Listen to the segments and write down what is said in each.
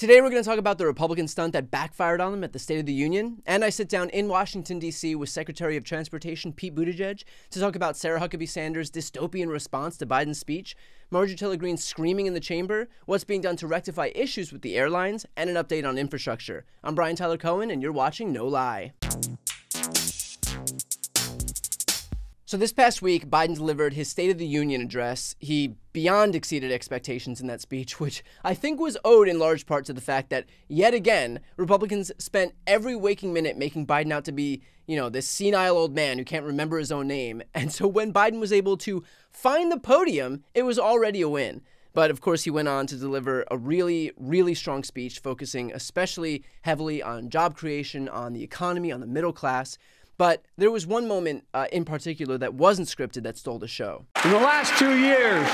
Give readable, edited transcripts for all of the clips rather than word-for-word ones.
Today we're going to talk about the Republican stunt that backfired on them at the State of the Union, and I sit down in Washington, D.C. with Secretary of Transportation Pete Buttigieg to talk about Sarah Huckabee Sanders' dystopian response to Biden's speech, Marjorie Taylor Greene screaming in the chamber, what's being done to rectify issues with the airlines, and an update on infrastructure. I'm Brian Tyler Cohen, and you're watching No Lie. So this past week, Biden delivered his State of the Union address. He beyond exceeded expectations in that speech, which I think was owed in large part to the fact that, yet again, Republicans spent every waking minute making Biden out to be, this senile old man who can't remember his own name. And so when Biden was able to find the podium, it was already a win. But of course, he went on to deliver a really, really strong speech, focusing especially heavily on job creation, on the economy, on the middle class. But there was one moment in particular that wasn't scripted that stole the show. In the last 2 years,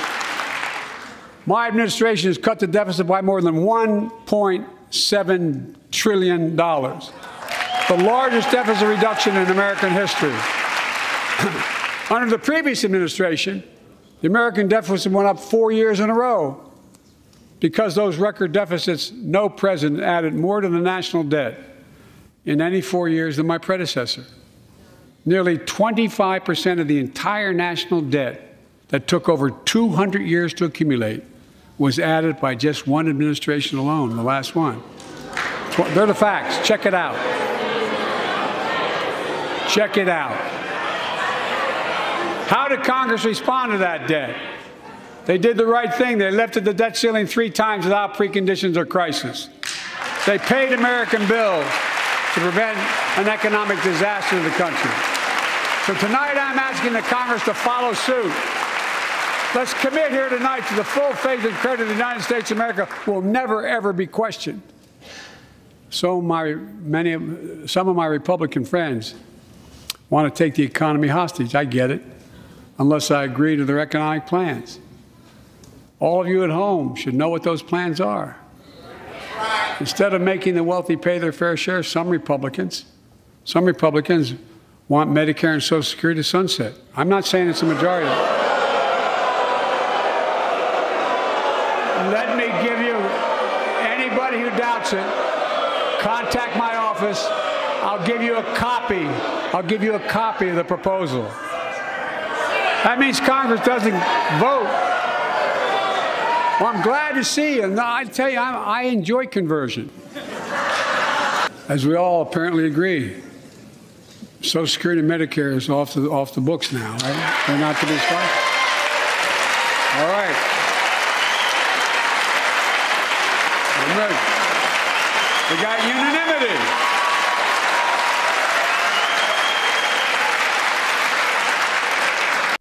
my administration has cut the deficit by more than $1.7 trillion, the largest deficit reduction in American history. Under the previous administration, the American deficit went up 4 years in a row. Because those record deficits, no president added more to the national debt in any 4 years than my predecessor. Nearly 25% of the entire national debt that took over 200 years to accumulate was added by just one administration alone, the last one. They're the facts. Check it out. Check it out. How did Congress respond to that debt? They did the right thing. They lifted the debt ceiling 3 times without preconditions or crisis. They paid American bills to prevent an economic disaster in the country. So tonight I'm asking the Congress to follow suit. Let's commit here tonight to the full faith and credit of the United States of America will never, ever be questioned. Some of my Republican friends want to take the economy hostage. I get it, unless I agree to their economic plans. All of you at home should know what those plans are. Instead of making the wealthy pay their fair share, some Republicans want Medicare and Social Security to sunset. I'm not saying it's a majority. Let me give you, anybody who doubts it, contact my office. I'll give you a copy. I'll give you a copy of the proposal. That means Congress doesn't vote. Well, I'm glad to see you. And I tell you, I enjoy conversion. As we all apparently agree. Social Security and Medicare is off the books now, right? They're not to be discussed. All right. I'm ready. We got unanimity.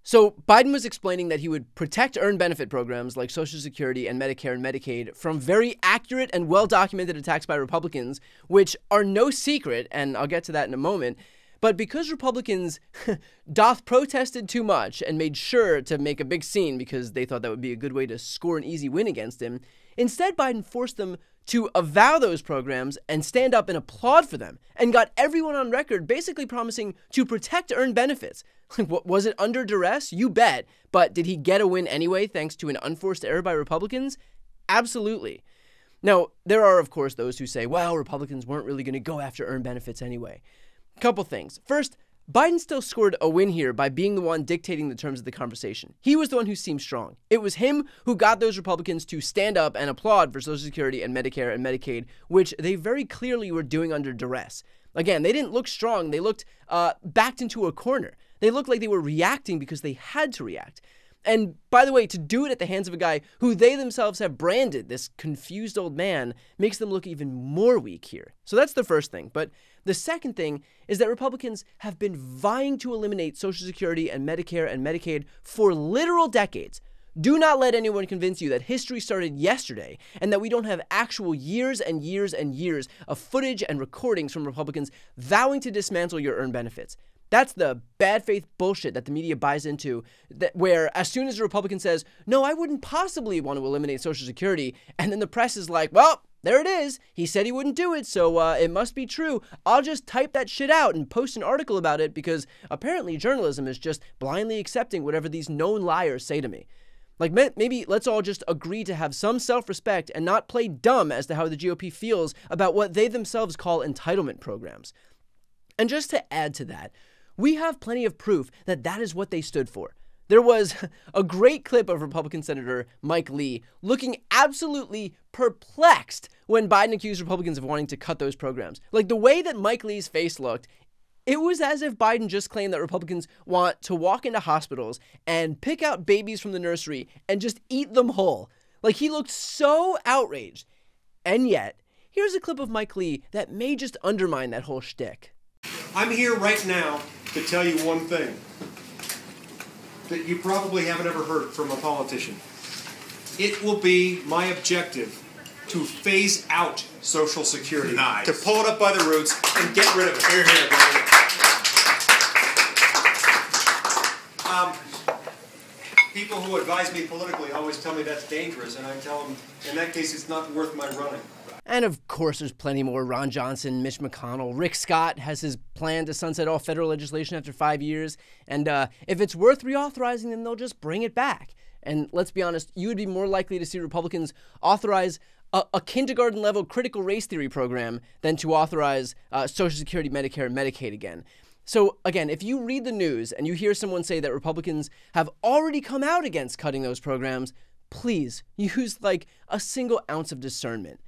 So Biden was explaining that he would protect earned benefit programs like Social Security and Medicare and Medicaid from very accurate and well-documented attacks by Republicans, which are no secret, and I'll get to that in a moment. But because Republicans doth protested too much and made sure to make a big scene because they thought that would be a good way to score an easy win against him, instead Biden forced them to avow those programs and stand up and applaud for them and got everyone on record basically promising to protect earned benefits. Was it under duress? You bet. But did he get a win anyway thanks to an unforced error by Republicans? Absolutely. Now, there are, of course, those who say, well, Republicans weren't really going to go after earned benefits anyway. Couple things. First, Biden still scored a win here by being the one dictating the terms of the conversation. He was the one who seemed strong. It was him who got those Republicans to stand up and applaud for Social Security and Medicare and Medicaid, which they very clearly were doing under duress. Again, they didn't look strong. They looked backed into a corner. They looked like they were reacting because they had to react. And by the way, to do it at the hands of a guy who they themselves have branded, this confused old man, makes them look even more weak here. So that's the first thing. But the second thing is that Republicans have been vying to eliminate Social Security and Medicare and Medicaid for literal decades. Do not let anyone convince you that history started yesterday and that we don't have actual years and years and years of footage and recordings from Republicans vowing to dismantle your earned benefits. That's the bad faith bullshit that the media buys into, where as soon as a Republican says, no, I wouldn't possibly want to eliminate Social Security, and then the press is like, well, there it is. He said he wouldn't do it, so it must be true. I'll just type that shit out and post an article about it because apparently journalism is just blindly accepting whatever these known liars say to me. Like, maybe let's all just agree to have some self-respect and not play dumb as to how the GOP feels about what they themselves call entitlement programs. And just to add to that, we have plenty of proof that that is what they stood for. There was a great clip of Republican Senator Mike Lee looking absolutely perplexed when Biden accused Republicans of wanting to cut those programs. Like, the way that Mike Lee's face looked, it was as if Biden just claimed that Republicans want to walk into hospitals and pick out babies from the nursery and just eat them whole. Like, he looked so outraged. And yet, here's a clip of Mike Lee that may just undermine that whole shtick. I'm here right now to tell you one thing that you probably haven't ever heard from a politician. It will be my objective to phase out Social Security, to pull it up by the roots and get rid of it. Here, buddy. People who advise me politically always tell me that's dangerous, and I tell them, in that case, it's not worth my running. And of course, there's plenty more. Ron Johnson, Mitch McConnell, Rick Scott has his plan to sunset all federal legislation after 5 years. And if it's worth reauthorizing, then they'll just bring it back. And let's be honest, you would be more likely to see Republicans authorize a kindergarten-level critical race theory program than to authorize Social Security, Medicare, and Medicaid again. So again, if you read the news and you hear someone say that Republicans have already come out against cutting those programs, please use like a single ounce of discernment.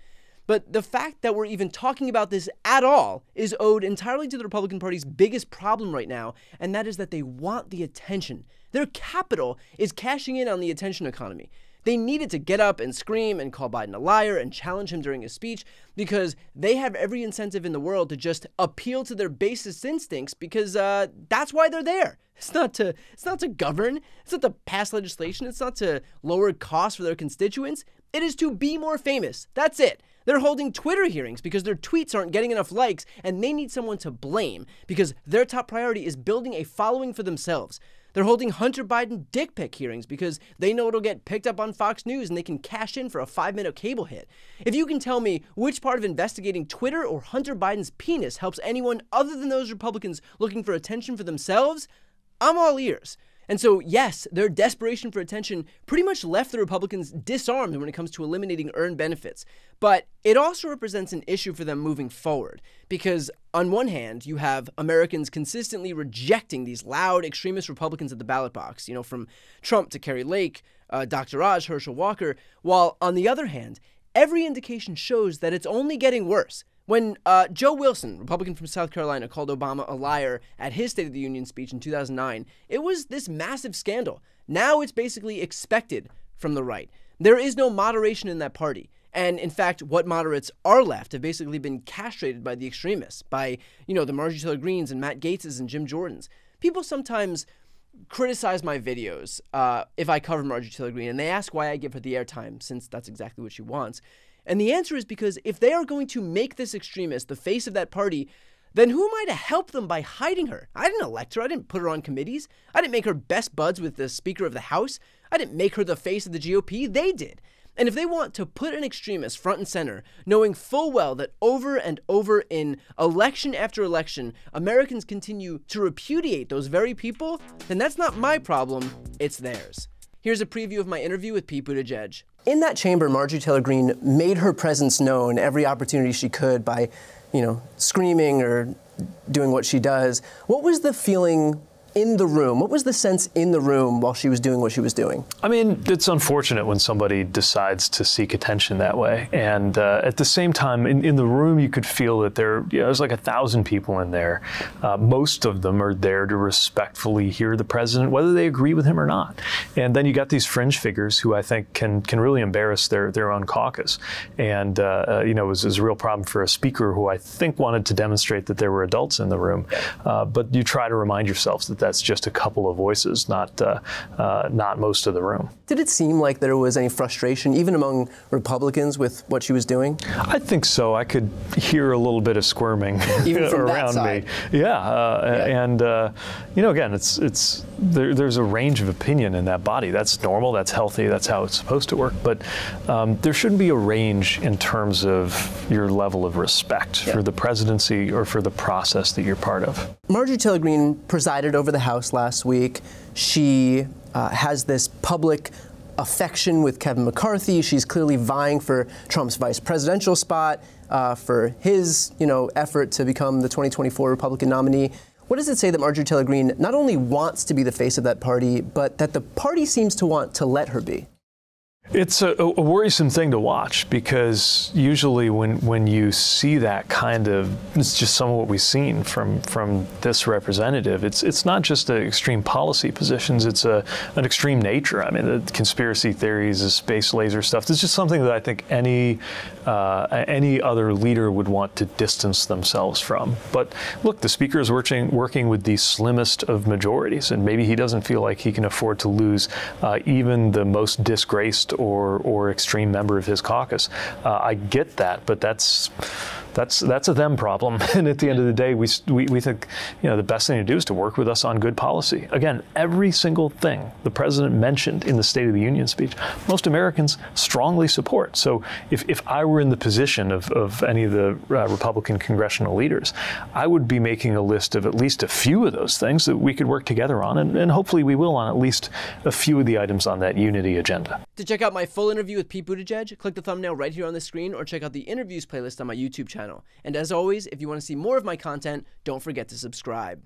But the fact that we're even talking about this at all is owed entirely to the Republican Party's biggest problem right now, and that is that they want the attention. Their capital is cashing in on the attention economy. They needed to get up and scream and call Biden a liar and challenge him during his speech because they have every incentive in the world to just appeal to their basest instincts because that's why they're there. It's not to govern. It's not to pass legislation. It's not to lower costs for their constituents. It is to be more famous. That's it. They're holding Twitter hearings because their tweets aren't getting enough likes and they need someone to blame because their top priority is building a following for themselves. They're holding Hunter Biden dick pic hearings because they know it'll get picked up on Fox News and they can cash in for a 5-minute cable hit. If you can tell me which part of investigating Twitter or Hunter Biden's penis helps anyone other than those Republicans looking for attention for themselves, I'm all ears. And so, yes, their desperation for attention pretty much left the Republicans disarmed when it comes to eliminating earned benefits. But it also represents an issue for them moving forward. Because on one hand, you have Americans consistently rejecting these loud extremist Republicans at the ballot box, from Trump to Kari Lake, Dr. Oz, Herschel Walker. While on the other hand, every indication shows that it's only getting worse. When Joe Wilson, Republican from South Carolina, called Obama a liar at his State of the Union speech in 2009, it was this massive scandal. Now it's basically expected from the right. There is no moderation in that party. And in fact, what moderates are left have basically been castrated by the extremists, by, the Marjorie Taylor Greenes and Matt Gaetzes and Jim Jordans. People sometimes criticize my videos if I cover Marjorie Taylor Greene, and they ask why I give her the airtime, since that's exactly what she wants. And the answer is because if they are going to make this extremist the face of that party, then who am I to help them by hiding her? I didn't elect her. I didn't put her on committees. I didn't make her best buds with the Speaker of the House. I didn't make her the face of the GOP. They did. And if they want to put an extremist front and center, knowing full well that over and over in election after election, Americans continue to repudiate those very people, then that's not my problem, it's theirs. Here's a preview of my interview with Pete Buttigieg. In that chamber, Marjorie Taylor Greene made her presence known every opportunity she could by, screaming or doing what she does. What was the feeling in the room? What was the sense in the room while she was doing what she was doing? I mean, it's unfortunate when somebody decides to seek attention that way. And at the same time, in the room, you could feel that there's like 1,000 people in there. Most of them are there to respectfully hear the president, whether they agree with him or not. And then you got these fringe figures who I think can really embarrass their own caucus. And, it was a real problem for a speaker who I think wanted to demonstrate that there were adults in the room. But you try to remind yourselves that that's just a couple of voices, not most of the room. Did it seem like there was any frustration, even among Republicans, with what she was doing? I think so. I could hear a little bit of squirming even from around that side. Me. And again, there's a range of opinion in that body. That's normal. That's healthy. That's how it's supposed to work. But there shouldn't be a range in terms of your level of respect for the presidency or for the process that you're part of. Marjorie Taylor Greene presided over the House last week. She has this public affection with Kevin McCarthy. She's clearly vying for Trump's vice presidential spot, for his, effort to become the 2024 Republican nominee. What does it say that Marjorie Taylor Greene not only wants to be the face of that party, but that the party seems to want to let her be? It's a worrisome thing to watch, because usually when you see that kind of, it's just some of what we've seen from this representative. It's not just extreme policy positions, it's an extreme nature. I mean, the conspiracy theories, the space laser stuff, this is just something that I think any other leader would want to distance themselves from. But look, the speaker is working with the slimmest of majorities, and maybe he doesn't feel like he can afford to lose even the most disgraced or extreme member of his caucus. I get that, but that's a them problem. And at the end of the day, we think the best thing to do is to work with us on good policy. Again, every single thing the president mentioned in the State of the Union speech, most Americans strongly support. So if I were in the position of any of the Republican congressional leaders, I would be making a list of at least a few of those things that we could work together on, and hopefully we will on at least a few of the items on that unity agenda. To check out my full interview with Pete Buttigieg, click the thumbnail right here on the screen, or check out the interviews playlist on my YouTube channel. And as always, if you want to see more of my content, don't forget to subscribe.